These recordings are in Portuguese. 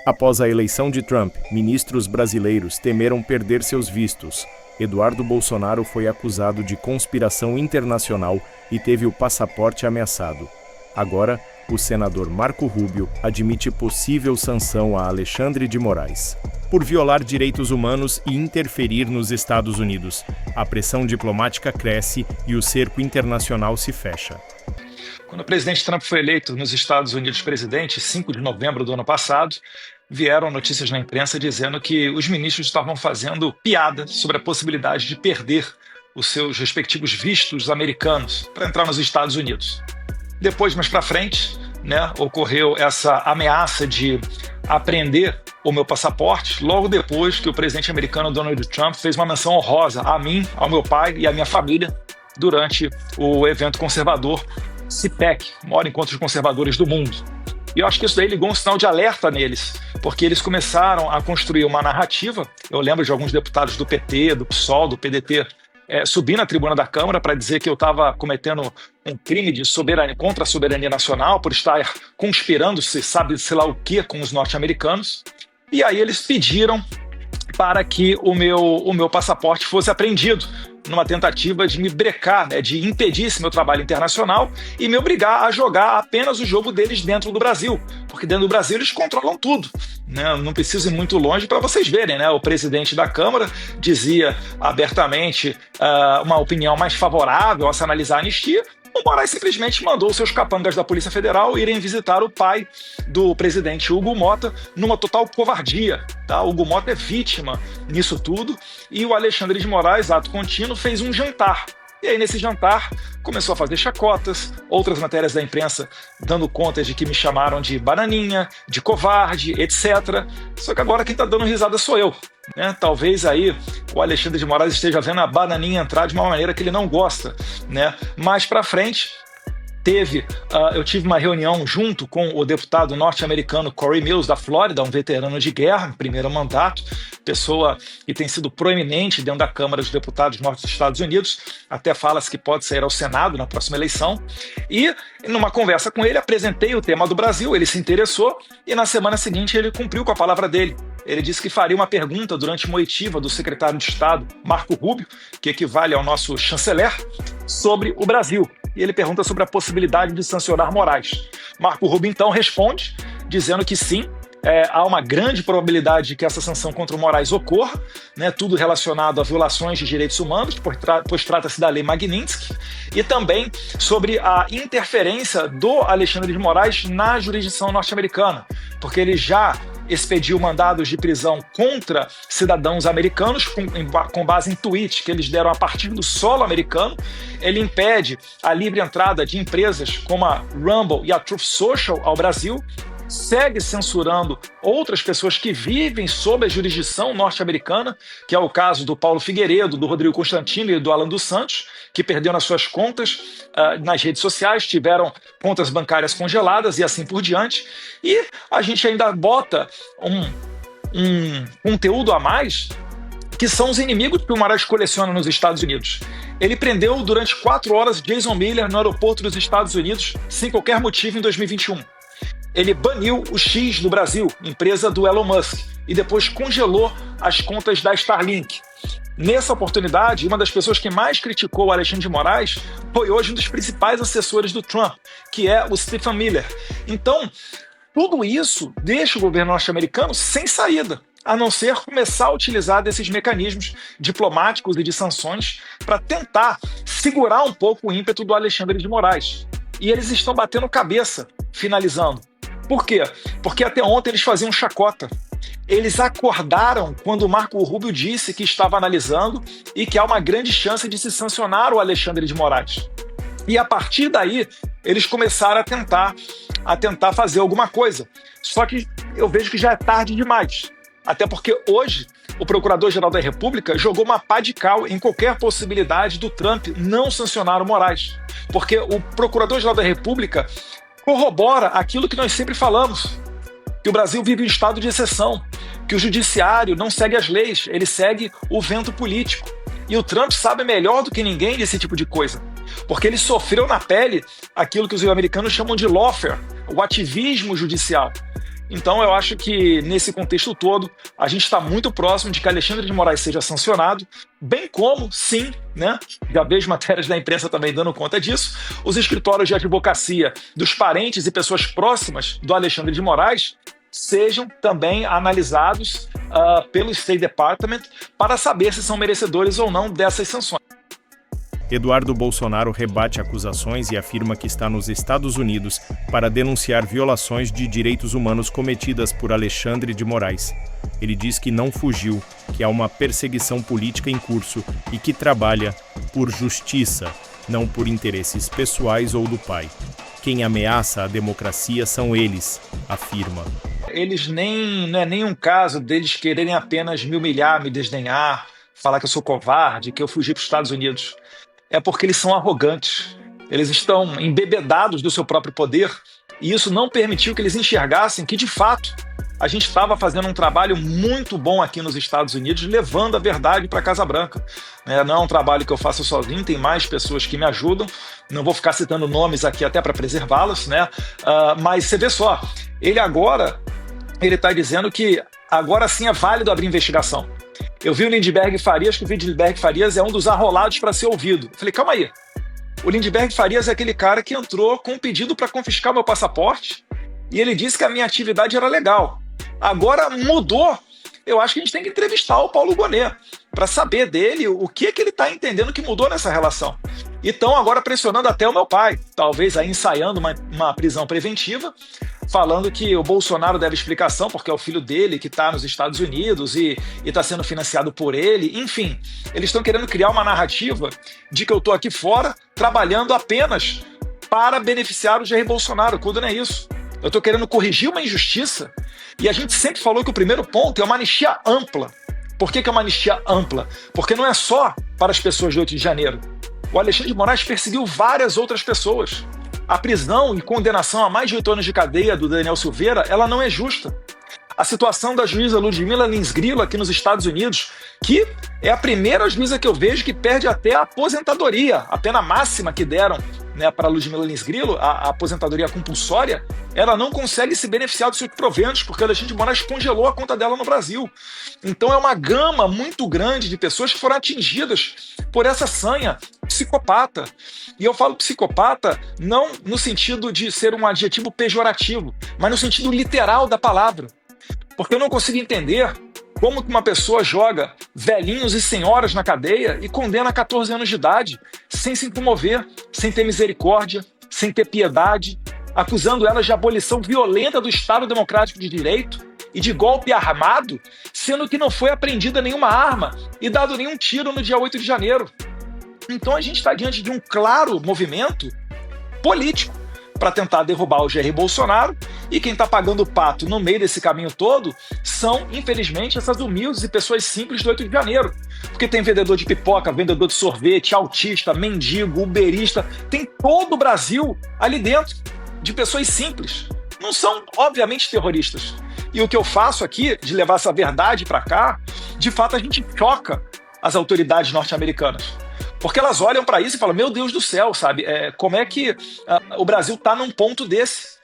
Após a eleição de Trump, ministros brasileiros temeram perder seus vistos. Eduardo Bolsonaro foi acusado de conspiração internacional e teve o passaporte ameaçado. Agora, o senador Marco Rubio admite possível sanção a Alexandre de Moraes por violar direitos humanos e interferir nos Estados Unidos. A pressão diplomática cresce e o cerco internacional se fecha. Quando o presidente Trump foi eleito nos Estados Unidos presidente, 5 de novembro do ano passado, vieram notícias na imprensa dizendo que os ministros estavam fazendo piada sobre a possibilidade de perder os seus respectivos vistos americanos para entrar nos Estados Unidos. Depois, mais para frente, ocorreu essa ameaça de apreender o meu passaporte, logo depois que o presidente americano Donald Trump fez uma menção honrosa a mim, ao meu pai e à minha família durante o evento conservador CPAC, o maior encontro de conservadores do mundo. E eu acho que isso daí ligou um sinal de alerta neles, porque eles começaram a construir uma narrativa. Eu lembro de alguns deputados do PT, do PSOL, do PDT, subir na tribuna da Câmara para dizer que eu estava cometendo um crime de soberania, contra a soberania nacional por estar conspirando, se sabe, sei lá o que, com os norte-americanos. E aí eles pediram para que o meu passaporte fosse apreendido, numa tentativa de me brecar, de impedir esse meu trabalho internacional e me obrigar a jogar apenas o jogo deles dentro do Brasil, porque dentro do Brasil eles controlam tudo. Não preciso ir muito longe para vocês verem, o presidente da Câmara dizia abertamente uma opinião mais favorável a se analisar a anistia. O Moraes simplesmente mandou seus capangas da Polícia Federal irem visitar o pai do presidente Hugo Motta numa total covardia. O Hugo Motta é vítima nisso tudo e o Alexandre de Moraes, ato contínuo, fez um jantar. E aí, nesse jantar, começou a fazer chacotas, outras matérias da imprensa dando conta de que me chamaram de bananinha, de covarde, etc. Só que agora quem está dando risada sou eu. Talvez aí o Alexandre de Moraes esteja vendo a bananinha entrar de uma maneira que ele não gosta. Mais para frente, eu tive uma reunião junto com o deputado norte-americano Corey Mills, da Flórida, um veterano de guerra, primeiro mandato, pessoa que tem sido proeminente dentro da Câmara dos Deputados norte dos Estados Unidos, até fala-se que pode sair ao Senado na próxima eleição. E, numa conversa com ele, apresentei o tema do Brasil, ele se interessou e, na semana seguinte, ele cumpriu com a palavra dele. Ele disse que faria uma pergunta durante uma oitiva do secretário de Estado, Marco Rubio, que equivale ao nosso chanceler, sobre o Brasil. E ele pergunta sobre a possibilidade de sancionar Moraes. Marco Rubio, então, responde, dizendo que sim, há uma grande probabilidade de que essa sanção contra o Moraes ocorra, tudo relacionado a violações de direitos humanos, pois trata-se da Lei Magnitsky, e também sobre a interferência do Alexandre de Moraes na jurisdição norte-americana, porque ele já expediu mandados de prisão contra cidadãos americanos com base em tweets que eles deram a partir do solo americano. Ele impede a livre entrada de empresas como a Rumble e a Truth Social ao Brasil, segue censurando outras pessoas que vivem sob a jurisdição norte-americana, que é o caso do Paulo Figueiredo, do Rodrigo Constantino e do Alan dos Santos, que perderam as suas contas nas redes sociais, tiveram contas bancárias congeladas e assim por diante. E a gente ainda bota um conteúdo a mais, que são os inimigos que o Moraes coleciona nos Estados Unidos. Ele prendeu durante 4 horas Jason Miller no aeroporto dos Estados Unidos sem qualquer motivo em 2021. Ele baniu o X do Brasil, empresa do Elon Musk, e depois congelou as contas da Starlink. Nessa oportunidade, uma das pessoas que mais criticou o Alexandre de Moraes foi hoje um dos principais assessores do Trump, que é o Stephen Miller. Então, tudo isso deixa o governo norte-americano sem saída, a não ser começar a utilizar desses mecanismos diplomáticos e de sanções para tentar segurar um pouco o ímpeto do Alexandre de Moraes. E eles estão batendo cabeça, finalizando. Por quê? Porque até ontem eles faziam chacota. Eles acordaram quando o Marco Rubio disse que estava analisando e que há uma grande chance de se sancionar o Alexandre de Moraes. E a partir daí, eles começaram a tentar fazer alguma coisa. Só que eu vejo que já é tarde demais. Até porque hoje o Procurador-Geral da República jogou uma pá de cal em qualquer possibilidade do Trump não sancionar o Moraes. Porque o Procurador-Geral da República corrobora aquilo que nós sempre falamos, que o Brasil vive um estado de exceção, que o judiciário não segue as leis, ele segue o vento político. E o Trump sabe melhor do que ninguém desse tipo de coisa, porque ele sofreu na pele aquilo que os americanos chamam de lawfare, o ativismo judicial. Então, eu acho que, nesse contexto todo, a gente está muito próximo de que Alexandre de Moraes seja sancionado, bem como, sim, né, já vejo matérias da imprensa também dando conta disso, os escritórios de advocacia dos parentes e pessoas próximas do Alexandre de Moraes sejam também analisados pelo State Department para saber se são merecedores ou não dessas sanções. Eduardo Bolsonaro rebate acusações e afirma que está nos Estados Unidos para denunciar violações de direitos humanos cometidas por Alexandre de Moraes. Ele diz que não fugiu, que há uma perseguição política em curso e que trabalha por justiça, não por interesses pessoais ou do pai. Quem ameaça a democracia são eles, afirma. Eles não é nenhum caso deles quererem apenas me humilhar, me desdenhar, falar que eu sou covarde, que eu fugi para os Estados Unidos. É porque eles são arrogantes. Eles estão embebedados do seu próprio poder e isso não permitiu que eles enxergassem que, de fato, a gente estava fazendo um trabalho muito bom aqui nos Estados Unidos, levando a verdade para a Casa Branca. Não é um trabalho que eu faço sozinho, tem mais pessoas que me ajudam. Não vou ficar citando nomes aqui até para preservá-los, né? Mas você vê só, ele está dizendo que agora sim é válido abrir investigação. Eu vi o Lindbergh Farias, que o Lindbergh Farias é um dos arrolados para ser ouvido. Eu falei, calma aí. O Lindbergh Farias é aquele cara que entrou com um pedido para confiscar meu passaporte e ele disse que a minha atividade era legal. Agora mudou. Eu acho que a gente tem que entrevistar o Paulo Gonet para saber dele o que ele está entendendo que mudou nessa relação. E estão agora pressionando até o meu pai, talvez aí ensaiando uma prisão preventiva, falando que o Bolsonaro deve explicação porque é o filho dele que está nos Estados Unidos e está sendo financiado por ele. Enfim, eles estão querendo criar uma narrativa de que eu estou aqui fora trabalhando apenas para beneficiar o Jair Bolsonaro, quando não é isso. Eu estou querendo corrigir uma injustiça e a gente sempre falou que o primeiro ponto é uma anistia ampla. Por que é uma anistia ampla? Porque não é só para as pessoas do 8 de janeiro. O Alexandre de Moraes perseguiu várias outras pessoas. A prisão e condenação a mais de 8 anos de cadeia do Daniel Silveira, ela não é justa. A situação da juíza Ludmila Lins Grillo aqui nos Estados Unidos, que é a primeira juíza que eu vejo que perde até a aposentadoria, a pena máxima que deram, né, para Ludmila Lins Grillo, a aposentadoria compulsória, ela não consegue se beneficiar dos seus proventos, porque o Alexandre de Moraes congelou a conta dela no Brasil. Então é uma gama muito grande de pessoas que foram atingidas por essa sanha psicopata. E eu falo psicopata não no sentido de ser um adjetivo pejorativo, mas no sentido literal da palavra. Porque eu não consigo entender como que uma pessoa joga velhinhos e senhoras na cadeia e condena a 14 anos de idade, sem se comover, sem ter misericórdia, sem ter piedade, acusando elas de abolição violenta do Estado Democrático de Direito e de golpe armado, sendo que não foi apreendida nenhuma arma e dado nenhum tiro no dia 8 de janeiro. Então a gente está diante de um claro movimento político para tentar derrubar o Jair Bolsonaro, e quem está pagando o pato no meio desse caminho todo são, infelizmente, essas humildes e pessoas simples do 8 de janeiro. Porque tem vendedor de pipoca, vendedor de sorvete, autista, mendigo, uberista, tem todo o Brasil ali dentro, de pessoas simples. Não são, obviamente, terroristas. E o que eu faço aqui, de levar essa verdade para cá, de fato a gente choca as autoridades norte-americanas. Porque elas olham para isso e falam, meu Deus do céu, sabe? Como é que o Brasil está num ponto desse?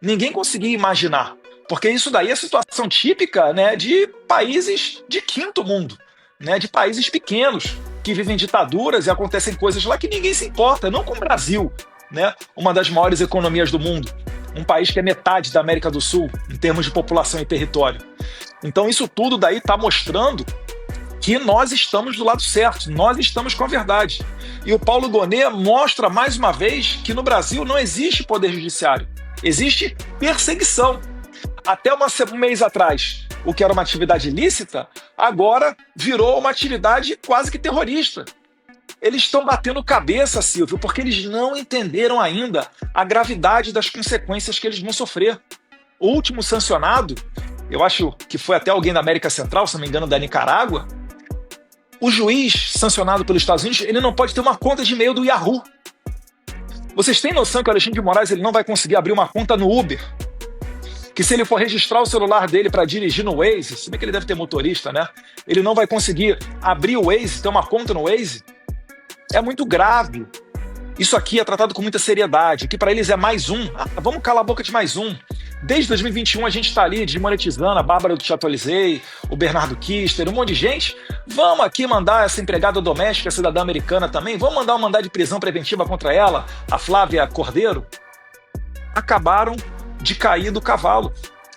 Ninguém conseguia imaginar. Porque isso daí é situação típica, né, de países de quinto mundo, né, de países pequenos, que vivem ditaduras e acontecem coisas lá que ninguém se importa, não com o Brasil, né, uma das maiores economias do mundo, um país que é metade da América do Sul, em termos de população e território. Então isso tudo daí está mostrando que nós estamos do lado certo, nós estamos com a verdade. E o Paulo Gonet mostra mais uma vez que no Brasil não existe poder judiciário, existe perseguição. Até um mês atrás, o que era uma atividade ilícita, agora virou uma atividade quase que terrorista. Eles estão batendo cabeça, Silvio, porque eles não entenderam ainda a gravidade das consequências que eles vão sofrer. O último sancionado, eu acho que foi até alguém da América Central, se não me engano, da Nicarágua, o juiz sancionado pelos Estados Unidos, ele não pode ter uma conta de e-mail do Yahoo. Vocês têm noção que o Alexandre de Moraes ele não vai conseguir abrir uma conta no Uber? Que se ele for registrar o celular dele para dirigir no Waze, se bem que ele deve ter motorista, né? Ele não vai conseguir abrir o Waze, ter uma conta no Waze? É muito grave. Isso aqui é tratado com muita seriedade, que para eles é mais um. Vamos calar a boca de mais um. Desde 2021 a gente está ali desmonetizando a Bárbara do Chateau-Lisée, o Bernardo Kister, um monte de gente. Vamos aqui mandar essa empregada doméstica, cidadã americana também, vamos mandar um mandado de prisão preventiva contra ela, a Flávia Cordeiro. Acabaram de cair do cavalo,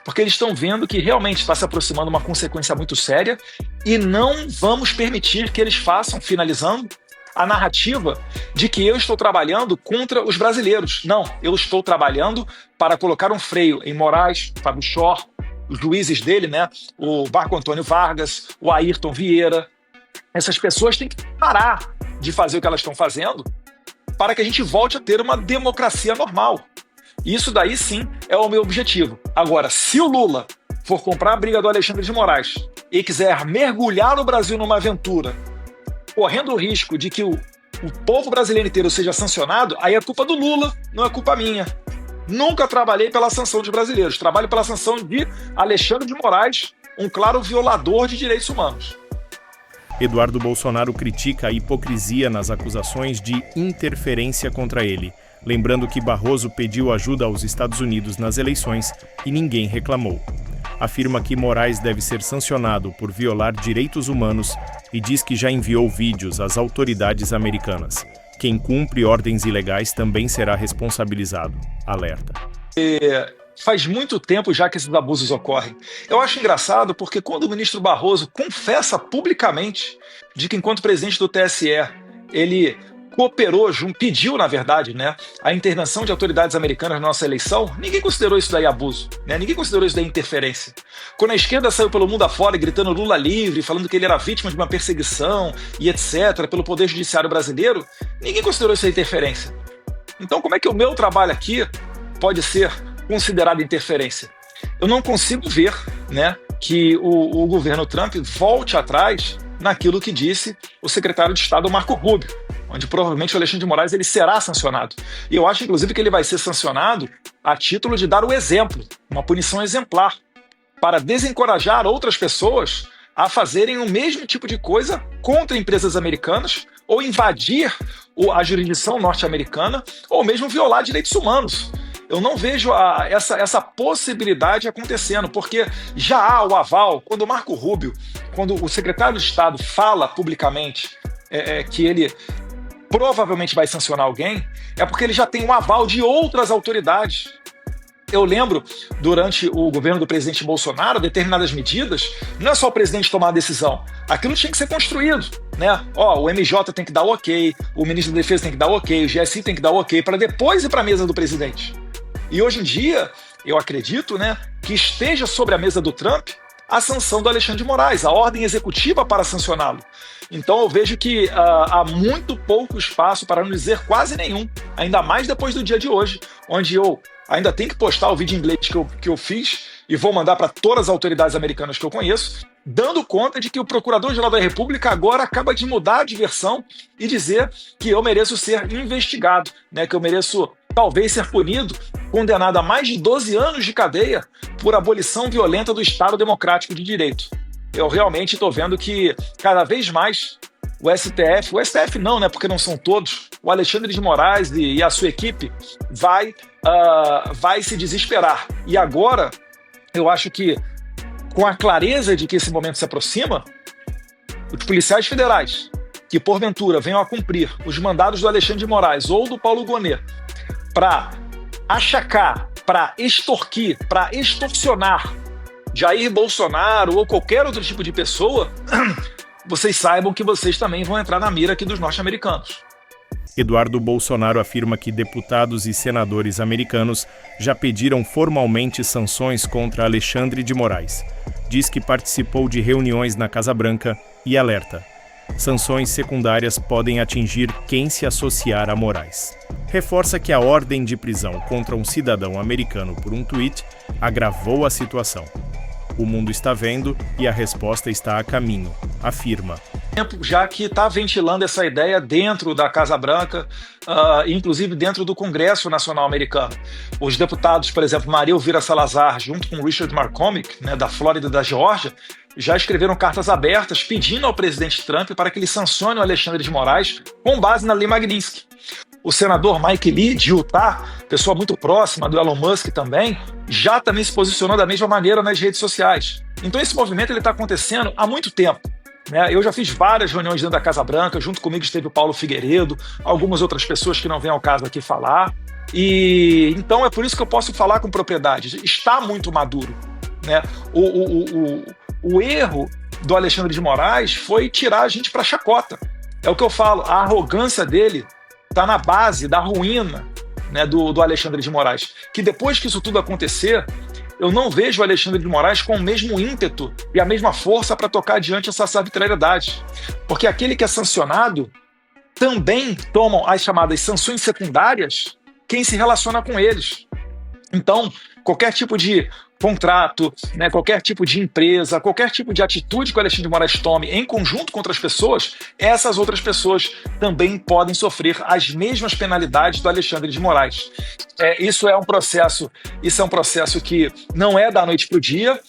porque eles estão vendo que realmente está se aproximando uma consequência muito séria e não vamos permitir que eles façam, finalizando, a narrativa de que eu estou trabalhando contra os brasileiros. Não, eu estou trabalhando para colocar um freio em Moraes, Fábio Shor, os juízes dele, né? O Marco Antônio Vargas, o Ayrton Vieira. Essas pessoas têm que parar de fazer o que elas estão fazendo para que a gente volte a ter uma democracia normal. Isso daí sim é o meu objetivo. Agora, se o Lula for comprar a briga do Alexandre de Moraes e quiser mergulhar o Brasil numa aventura, correndo o risco de que o povo brasileiro inteiro seja sancionado, aí é culpa do Lula, não é culpa minha. Nunca trabalhei pela sanção dos brasileiros, trabalho pela sanção de Alexandre de Moraes, um claro violador de direitos humanos. Eduardo Bolsonaro critica a hipocrisia nas acusações de interferência contra ele, lembrando que Barroso pediu ajuda aos Estados Unidos nas eleições e ninguém reclamou. Afirma que Moraes deve ser sancionado por violar direitos humanos e diz que já enviou vídeos às autoridades americanas. Quem cumpre ordens ilegais também será responsabilizado, alerta. Faz muito tempo já que esses abusos ocorrem. Eu acho engraçado porque quando o ministro Barroso confessa publicamente de que enquanto presidente do TSE, ele cooperou, pediu, na verdade, né, a intervenção de autoridades americanas na nossa eleição, ninguém considerou isso daí abuso, né? Ninguém considerou isso daí interferência. Quando a esquerda saiu pelo mundo afora gritando Lula livre, falando que ele era vítima de uma perseguição e etc., pelo Poder Judiciário brasileiro, ninguém considerou isso interferência. Então como é que o meu trabalho aqui pode ser considerado interferência? Eu não consigo ver, né, que o governo Trump volte atrás naquilo que disse o secretário de Estado Marco Rubio, onde provavelmente o Alexandre de Moraes ele será sancionado. E eu acho, inclusive, que ele vai ser sancionado a título de dar o exemplo, uma punição exemplar, para desencorajar outras pessoas a fazerem o mesmo tipo de coisa contra empresas americanas ou invadir a jurisdição norte-americana ou mesmo violar direitos humanos. Eu não vejo essa possibilidade acontecendo, porque já há o aval, quando o Marco Rubio, quando o secretário de Estado fala publicamente que ele provavelmente vai sancionar alguém, é porque ele já tem um aval de outras autoridades. Eu lembro, durante o governo do presidente Bolsonaro, determinadas medidas, não é só o presidente tomar a decisão, aquilo tinha que ser construído, né? O MJ tem que dar ok, o ministro da Defesa tem que dar ok, o GSI tem que dar ok, para depois ir para a mesa do presidente. E hoje em dia, eu acredito, né, que esteja sobre a mesa do Trump a sanção do Alexandre de Moraes, a ordem executiva para sancioná-lo. Então eu vejo que há muito pouco espaço, para não dizer quase nenhum, ainda mais depois do dia de hoje, onde eu ainda tenho que postar o vídeo em inglês que eu fiz e vou mandar para todas as autoridades americanas que eu conheço, dando conta de que o Procurador-Geral da República agora acaba de mudar de versão e dizer que eu mereço ser investigado, né, que eu mereço talvez ser punido, condenado a mais de 12 anos de cadeia por abolição violenta do Estado Democrático de Direito. Eu realmente estou vendo que cada vez mais o STF não, né, porque não são todos, o Alexandre de Moraes e a sua equipe vai se desesperar. E agora, eu acho que, com a clareza de que esse momento se aproxima, os policiais federais que, porventura, venham a cumprir os mandados do Alexandre de Moraes ou do Paulo Gonet para achacar, para extorquir, para extorsionar Jair Bolsonaro ou qualquer outro tipo de pessoa, vocês saibam que vocês também vão entrar na mira aqui dos norte-americanos. Eduardo Bolsonaro afirma que deputados e senadores americanos já pediram formalmente sanções contra Alexandre de Moraes. Diz que participou de reuniões na Casa Branca e alerta: sanções secundárias podem atingir quem se associar a Moraes. Reforça que a ordem de prisão contra um cidadão americano por um tweet agravou a situação. O mundo está vendo e a resposta está a caminho, afirma. Já que está ventilando essa ideia dentro da Casa Branca, inclusive dentro do Congresso Nacional Americano. Os deputados, por exemplo, Maria Elvira Salazar, junto com Richard McCormick, né, da Flórida e da Geórgia, já escreveram cartas abertas pedindo ao presidente Trump para que ele sancione o Alexandre de Moraes com base na Lei Magnitsky. O senador Mike Lee, de Utah, pessoa muito próxima do Elon Musk também, já também se posicionou da mesma maneira nas redes sociais. Então esse movimento está acontecendo há muito tempo, né? Eu já fiz várias reuniões dentro da Casa Branca, junto comigo esteve o Paulo Figueiredo, algumas outras pessoas que não vêm ao caso aqui falar. E então é por isso que eu posso falar com propriedade. Está muito maduro, né? O erro do Alexandre de Moraes foi tirar a gente para chacota. É o que eu falo, a arrogância dele está na base da ruína, né, do Alexandre de Moraes. Que depois que isso tudo acontecer, eu não vejo o Alexandre de Moraes com o mesmo ímpeto e a mesma força para tocar adiante essa arbitrariedade. Porque aquele que é sancionado também tomam as chamadas sanções secundárias quem se relaciona com eles. Então, qualquer tipo de contrato, né, qualquer tipo de empresa, qualquer tipo de atitude que o Alexandre de Moraes tome em conjunto com outras pessoas, essas outras pessoas também podem sofrer as mesmas penalidades do Alexandre de Moraes. Isso é um processo que não é da noite para o dia,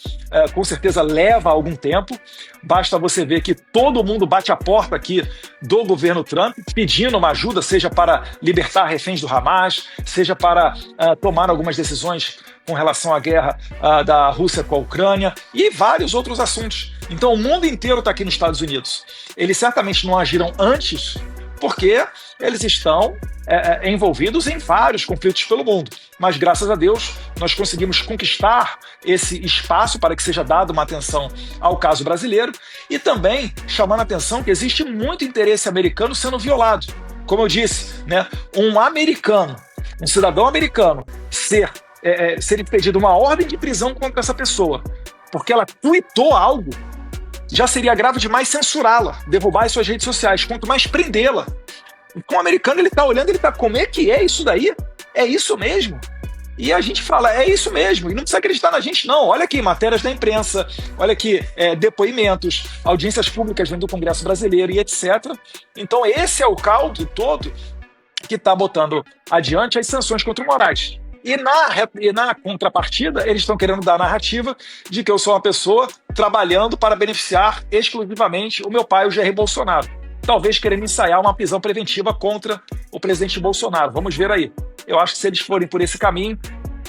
com certeza leva algum tempo. Basta você ver que todo mundo bate a porta aqui do governo Trump pedindo uma ajuda, seja para libertar reféns do Hamas, seja para tomar algumas decisões com relação à guerra da Rússia com a Ucrânia e vários outros assuntos. Então o mundo inteiro está aqui nos Estados Unidos. Eles certamente não agiram antes porque eles estão envolvidos em vários conflitos pelo mundo. Mas, graças a Deus, nós conseguimos conquistar esse espaço para que seja dada uma atenção ao caso brasileiro e também chamando a atenção que existe muito interesse americano sendo violado. Como eu disse, né, um cidadão americano ser impedido uma ordem de prisão contra essa pessoa porque ela tuitou algo, já seria grave demais censurá-la, derrubar as suas redes sociais, quanto mais prendê-la. Com o americano ele está olhando, ele está, como é que é isso daí? É isso mesmo? E a gente fala, é isso mesmo, e não precisa acreditar na gente não. Olha aqui, matérias da imprensa, olha aqui, depoimentos, audiências públicas dentro do Congresso Brasileiro e etc. Então esse é o caldo todo que está botando adiante as sanções contra o Moraes. E na contrapartida, eles estão querendo dar a narrativa de que eu sou uma pessoa trabalhando para beneficiar exclusivamente o meu pai, o Jair Bolsonaro. Talvez querendo ensaiar uma prisão preventiva contra o presidente Bolsonaro. Vamos ver aí. Eu acho que se eles forem por esse caminho,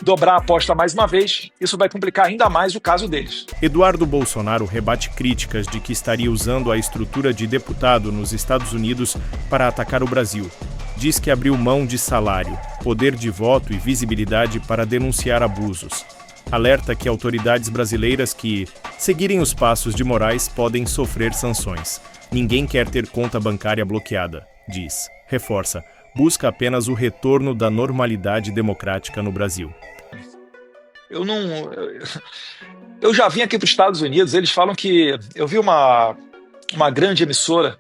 dobrar a aposta mais uma vez, isso vai complicar ainda mais o caso deles. Eduardo Bolsonaro rebate críticas de que estaria usando a estrutura de deputado nos Estados Unidos para atacar o Brasil. Diz que abriu mão de salário, poder de voto e visibilidade para denunciar abusos. Alerta que autoridades brasileiras que seguirem os passos de Moraes podem sofrer sanções. Ninguém quer ter conta bancária bloqueada, diz. Reforça, busca apenas o retorno da normalidade democrática no Brasil. Eu já vim aqui para os Estados Unidos, eles falam que... Eu vi uma grande emissora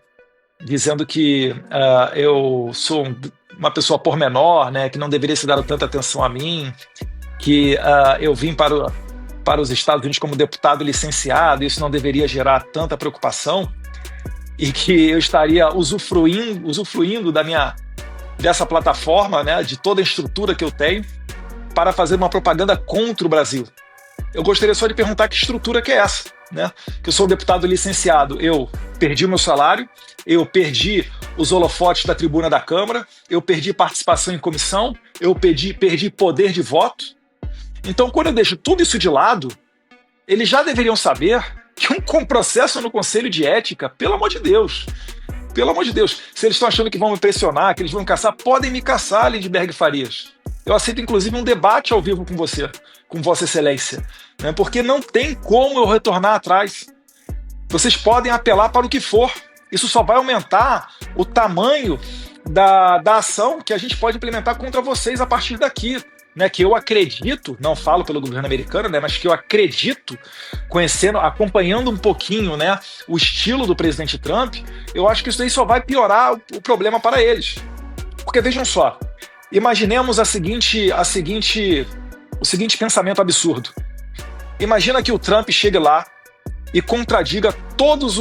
dizendo que eu sou uma pessoa pormenor, né, que não deveria se dar tanta atenção a mim, que eu vim para os Estados Unidos como deputado licenciado, isso não deveria gerar tanta preocupação, e que eu estaria usufruindo dessa plataforma, né, de toda a estrutura que eu tenho, para fazer uma propaganda contra o Brasil. Eu gostaria só de perguntar que estrutura que é essa, né? Que eu sou um deputado licenciado, eu perdi o meu salário, eu perdi os holofotes da tribuna da Câmara, eu perdi participação em comissão, eu perdi poder de voto. Então, quando eu deixo tudo isso de lado, eles já deveriam saber que um processo no Conselho de Ética, pelo amor de Deus, se eles estão achando que vão me pressionar, que eles vão me caçar, podem me caçar, Lindbergh Farias. Eu aceito, inclusive, um debate ao vivo com você, com Vossa Excelência, né? Porque não tem como eu retornar atrás. Vocês podem apelar para o que for. Isso só vai aumentar o tamanho da ação que a gente pode implementar contra vocês a partir daqui. Né, que eu acredito, não falo pelo governo americano, né, mas que eu acredito, acompanhando um pouquinho, né, o estilo do presidente Trump, eu acho que isso daí só vai piorar o problema para eles. Porque vejam só, imaginemos o seguinte pensamento absurdo. Imagina que o Trump chegue lá e contradiga todas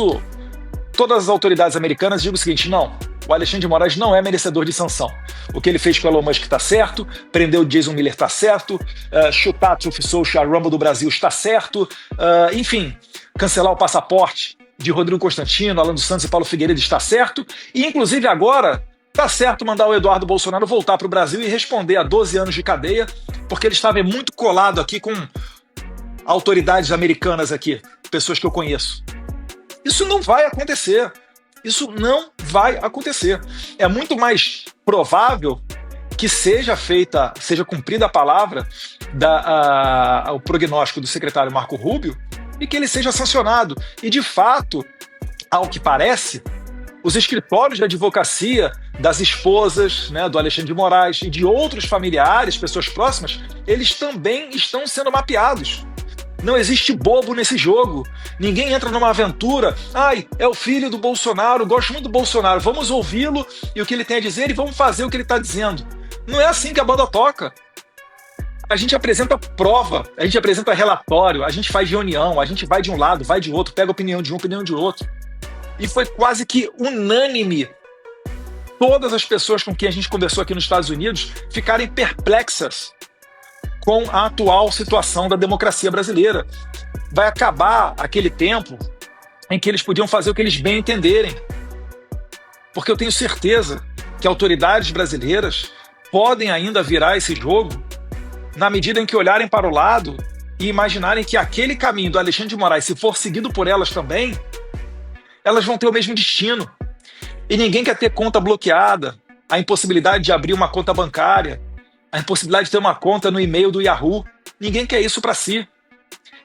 as autoridades americanas e diga o seguinte: não, o Alexandre de Moraes não é merecedor de sanção. O que ele fez com o Elon Musk está certo, prendeu o Jason Miller está certo, chutar a Truth Social, a Rumble do Brasil está certo, enfim, cancelar o passaporte de Rodrigo Constantino, Alan dos Santos e Paulo Figueiredo está certo, e inclusive agora Tá certo mandar o Eduardo Bolsonaro voltar para o Brasil e responder a 12 anos de cadeia, porque ele estava muito colado aqui com autoridades americanas aqui, pessoas que eu conheço. Isso não vai acontecer. Isso não vai acontecer. É muito mais provável que seja cumprida a palavra, o prognóstico do secretário Marco Rubio, e que ele seja sancionado. E, de fato, ao que parece, os escritórios de advocacia das esposas, né, do Alexandre de Moraes e de outros familiares, pessoas próximas, eles também estão sendo mapeados. Não existe bobo nesse jogo. Ninguém entra numa aventura. Ai, é o filho do Bolsonaro, gosto muito do Bolsonaro. Vamos ouvi-lo e o que ele tem a dizer e vamos fazer o que ele está dizendo. Não é assim que a banda toca. A gente apresenta prova, a gente apresenta relatório, a gente faz reunião, a gente vai de um lado, vai de outro, pega a opinião de um, opinião de outro. E foi quase que unânime. Todas as pessoas com quem a gente conversou aqui nos Estados Unidos ficarem perplexas com a atual situação da democracia brasileira. Vai acabar aquele tempo em que eles podiam fazer o que eles bem entenderem. Porque eu tenho certeza que autoridades brasileiras podem ainda virar esse jogo na medida em que olharem para o lado e imaginarem que aquele caminho do Alexandre de Moraes, se for seguido por elas também, elas vão ter o mesmo destino. E ninguém quer ter conta bloqueada, a impossibilidade de abrir uma conta bancária, a impossibilidade de ter uma conta no e-mail do Yahoo. Ninguém quer isso para si.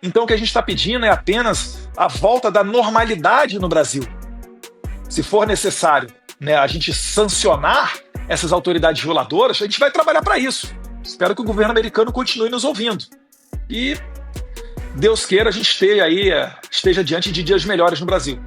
Então o que a gente está pedindo é apenas a volta da normalidade no Brasil. Se for necessário, né, a gente sancionar essas autoridades violadoras, a gente vai trabalhar para isso. Espero que o governo americano continue nos ouvindo. E Deus queira a gente esteja diante de dias melhores no Brasil.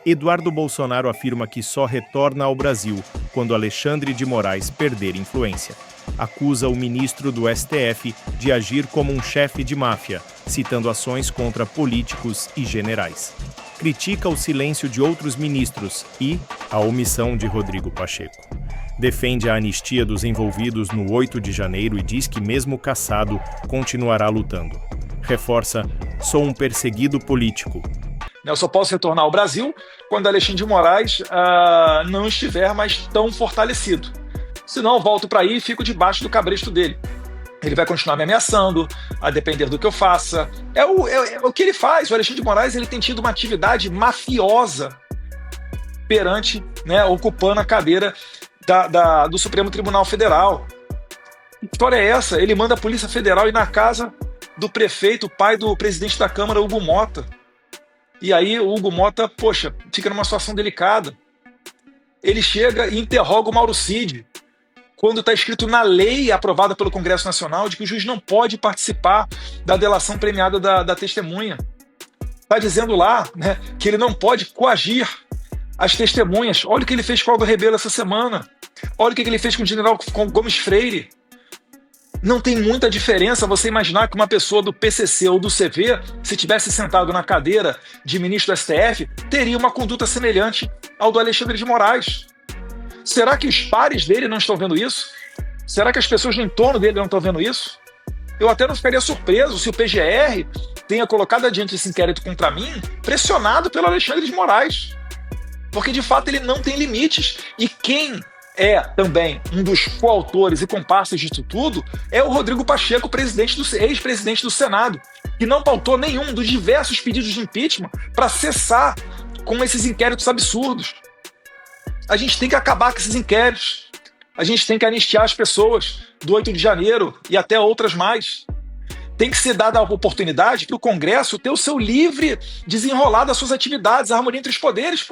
Eduardo Bolsonaro afirma que só retorna ao Brasil quando Alexandre de Moraes perder influência. Acusa o ministro do STF de agir como um chefe de máfia, citando ações contra políticos e generais. Critica o silêncio de outros ministros e a omissão de Rodrigo Pacheco. Defende a anistia dos envolvidos no 8 de janeiro e diz que, mesmo cassado, continuará lutando. Reforça: sou um perseguido político. Eu só posso retornar ao Brasil quando Alexandre de Moraes não estiver mais tão fortalecido. Senão eu volto para aí e fico debaixo do cabresto dele. Ele vai continuar me ameaçando, a depender do que eu faça. É o que ele faz. O Alexandre de Moraes ele tem tido uma atividade mafiosa perante, né, ocupando a cadeira do Supremo Tribunal Federal. Que história é essa? Ele manda a Polícia Federal ir na casa do prefeito, pai do presidente da Câmara, Hugo Mota. E aí o Hugo Mota, fica numa situação delicada. Ele chega e interroga o Mauro Cid, quando está escrito na lei aprovada pelo Congresso Nacional de que o juiz não pode participar da delação premiada da testemunha. Está dizendo lá, né, que ele não pode coagir as testemunhas. Olha o que ele fez com o Aldo Rebelo essa semana. Olha o que ele fez com o general Gomes Freire. Não tem muita diferença você imaginar que uma pessoa do PCC ou do CV, se tivesse sentado na cadeira de ministro do STF, teria uma conduta semelhante ao do Alexandre de Moraes. Será que os pares dele não estão vendo isso? Será que as pessoas no entorno dele não estão vendo isso? Eu até não ficaria surpreso se o PGR tenha colocado adiante esse inquérito contra mim, pressionado pelo Alexandre de Moraes. Porque, de fato, ele não tem limites. E quem é também um dos coautores e comparsas disso tudo é o Rodrigo Pacheco, ex-presidente do Senado, que não pautou nenhum dos diversos pedidos de impeachment para cessar com esses inquéritos absurdos. A gente tem que acabar com esses inquéritos. A gente tem que anistiar as pessoas do 8 de janeiro e até outras mais. Tem que ser dada a oportunidade para o Congresso ter o seu livre desenrolar das suas atividades, a harmonia entre os poderes,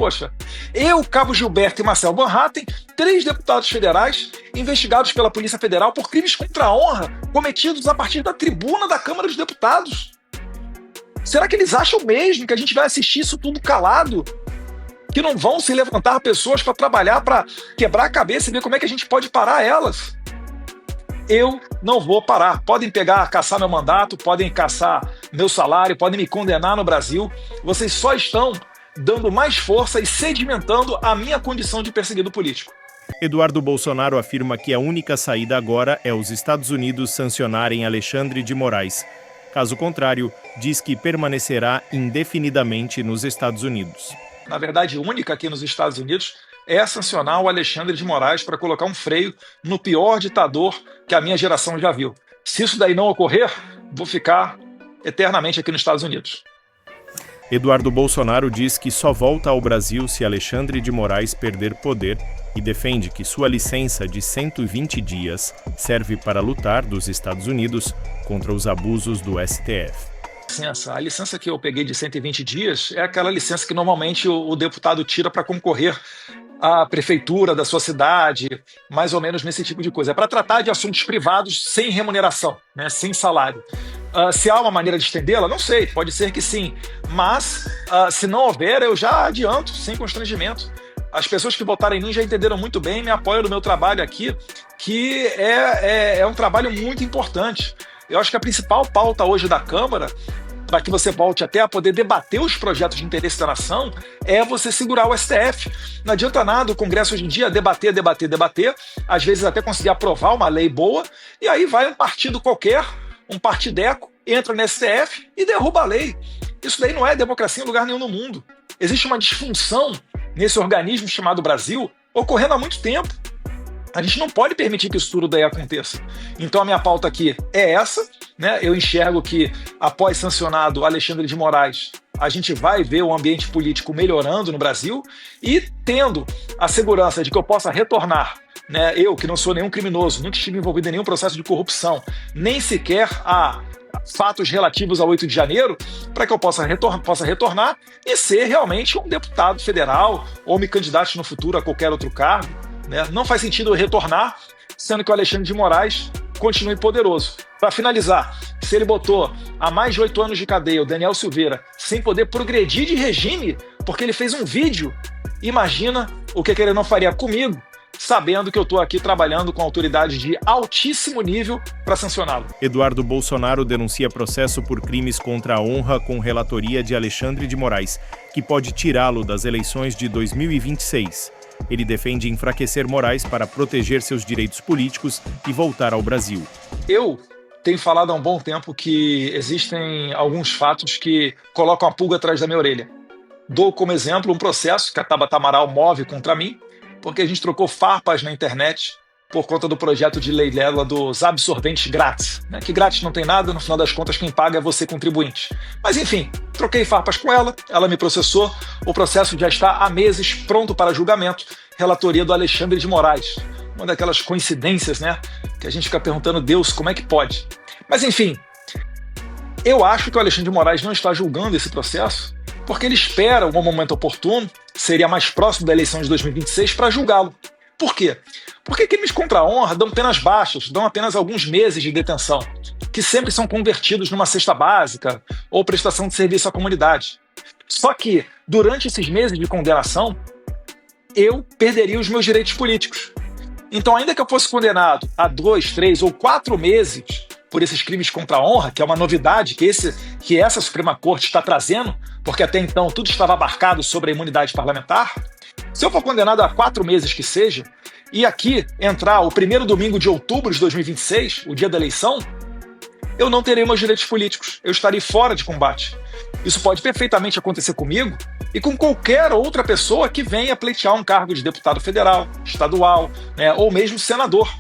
Eu, Cabo Gilberto e Marcel Van Hatten, 3 deputados federais investigados pela Polícia Federal por crimes contra a honra cometidos a partir da tribuna da Câmara dos Deputados. Será que eles acham mesmo que a gente vai assistir isso tudo calado? Que não vão se levantar pessoas para trabalhar, para quebrar a cabeça e ver como é que a gente pode parar elas? Eu não vou parar. Podem caçar meu mandato, podem caçar meu salário, podem me condenar no Brasil. Vocês só estão dando mais força e sedimentando a minha condição de perseguido político. Eduardo Bolsonaro afirma que a única saída agora é os Estados Unidos sancionarem Alexandre de Moraes. Caso contrário, diz que permanecerá indefinidamente nos Estados Unidos. Na verdade, única aqui nos Estados Unidos, é sancionar o Alexandre de Moraes para colocar um freio no pior ditador que a minha geração já viu. Se isso daí não ocorrer, vou ficar eternamente aqui nos Estados Unidos. Eduardo Bolsonaro diz que só volta ao Brasil se Alexandre de Moraes perder poder e defende que sua licença de 120 dias serve para lutar dos Estados Unidos contra os abusos do STF. A licença que eu peguei de 120 dias é aquela licença que normalmente o deputado tira para concorrer à prefeitura da sua cidade, mais ou menos nesse tipo de coisa. É para tratar de assuntos privados sem remuneração, né, sem salário. Se há uma maneira de estendê-la, não sei, pode ser que sim. Mas, se não houver, eu já adianto, sem constrangimento. As pessoas que votaram em mim já entenderam muito bem, me apoiam no meu trabalho aqui, que é um trabalho muito importante. Eu acho que a principal pauta hoje da Câmara, para que você volte até a poder debater os projetos de interesse da nação, é você segurar o STF. Não adianta nada o Congresso hoje em dia debater, às vezes até conseguir aprovar uma lei boa, e aí vai um partido qualquer, um partideco, entra no STF e derruba a lei. Isso daí não é democracia em lugar nenhum no mundo. Existe uma disfunção nesse organismo chamado Brasil ocorrendo há muito tempo. A gente não pode permitir que isso tudo daí aconteça. Então a minha pauta aqui é essa, né? Eu enxergo que após sancionado Alexandre de Moraes, a gente vai ver o ambiente político melhorando no Brasil e tendo a segurança de que eu possa retornar, né? Eu, que não sou nenhum criminoso, nunca estive envolvido em nenhum processo de corrupção, nem sequer a fatos relativos ao 8 de janeiro, para que eu possa retornar e ser realmente um deputado federal ou me candidate no futuro a qualquer outro cargo, né? Não faz sentido eu retornar, sendo que o Alexandre de Moraes continue poderoso. Para finalizar, se ele botou há mais de 8 anos de cadeia o Daniel Silveira sem poder progredir de regime porque ele fez um vídeo, imagina o que ele não faria comigo, sabendo que eu estou aqui trabalhando com autoridade de altíssimo nível para sancioná-lo. Eduardo Bolsonaro denuncia processo por crimes contra a honra com relatoria de Alexandre de Moraes, que pode tirá-lo das eleições de 2026. Ele defende enfraquecer Moraes para proteger seus direitos políticos e voltar ao Brasil. Eu tenho falado há um bom tempo que existem alguns fatos que colocam a pulga atrás da minha orelha. Dou como exemplo um processo que a Tabata Amaral move contra mim, porque a gente trocou farpas na internet por conta do projeto de lei dela dos absorventes grátis, né? Que grátis não tem nada, no final das contas quem paga é você, contribuinte. Mas enfim, troquei farpas com ela, ela me processou, o processo já está há meses pronto para julgamento, relatoria do Alexandre de Moraes. Uma daquelas coincidências, né? Que a gente fica perguntando, Deus, como é que pode? Mas enfim, eu acho que o Alexandre de Moraes não está julgando esse processo porque ele espera um momento oportuno, seria mais próximo da eleição de 2026, para julgá-lo. Por quê? Porque crimes contra a honra dão penas baixas, dão apenas alguns meses de detenção, que sempre são convertidos numa cesta básica ou prestação de serviço à comunidade. Só que, durante esses meses de condenação, eu perderia os meus direitos políticos. Então, ainda que eu fosse condenado a 2, 3 ou 4 meses por esses crimes contra a honra, que é uma novidade que essa Suprema Corte está trazendo, porque até então tudo estava abarcado sobre a imunidade parlamentar, se eu for condenado a 4 meses que seja, e aqui entrar o primeiro domingo de outubro de 2026, o dia da eleição, eu não terei meus direitos políticos, eu estarei fora de combate. Isso pode perfeitamente acontecer comigo e com qualquer outra pessoa que venha pleitear um cargo de deputado federal, estadual, né, ou mesmo senador.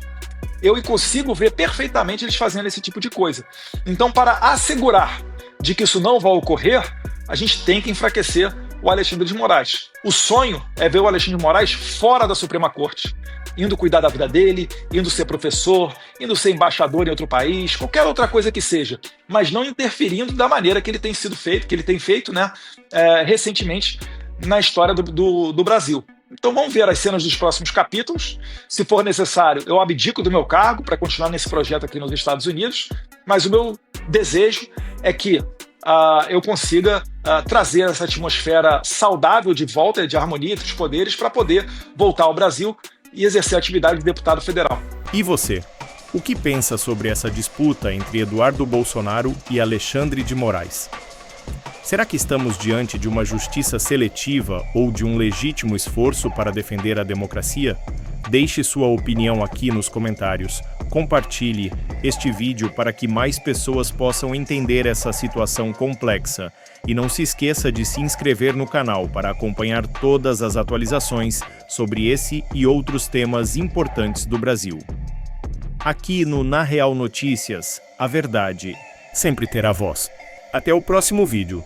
Eu consigo ver perfeitamente eles fazendo esse tipo de coisa. Então, para assegurar de que isso não vai ocorrer, a gente tem que enfraquecer o Alexandre de Moraes. O sonho é ver o Alexandre de Moraes fora da Suprema Corte, indo cuidar da vida dele, indo ser professor, indo ser embaixador em outro país, qualquer outra coisa que seja, mas não interferindo da maneira que ele tem feito, né, recentemente na história do Brasil. Então vamos ver as cenas dos próximos capítulos. Se for necessário, eu abdico do meu cargo para continuar nesse projeto aqui nos Estados Unidos, mas o meu desejo é que eu consiga trazer essa atmosfera saudável de volta, de harmonia entre os poderes, para poder voltar ao Brasil e exercer a atividade de deputado federal. E você? O que pensa sobre essa disputa entre Eduardo Bolsonaro e Alexandre de Moraes? Será que estamos diante de uma justiça seletiva ou de um legítimo esforço para defender a democracia? Deixe sua opinião aqui nos comentários. Compartilhe este vídeo para que mais pessoas possam entender essa situação complexa. E não se esqueça de se inscrever no canal para acompanhar todas as atualizações sobre esse e outros temas importantes do Brasil. Aqui no Na Real Notícias, a verdade sempre terá voz. Até o próximo vídeo.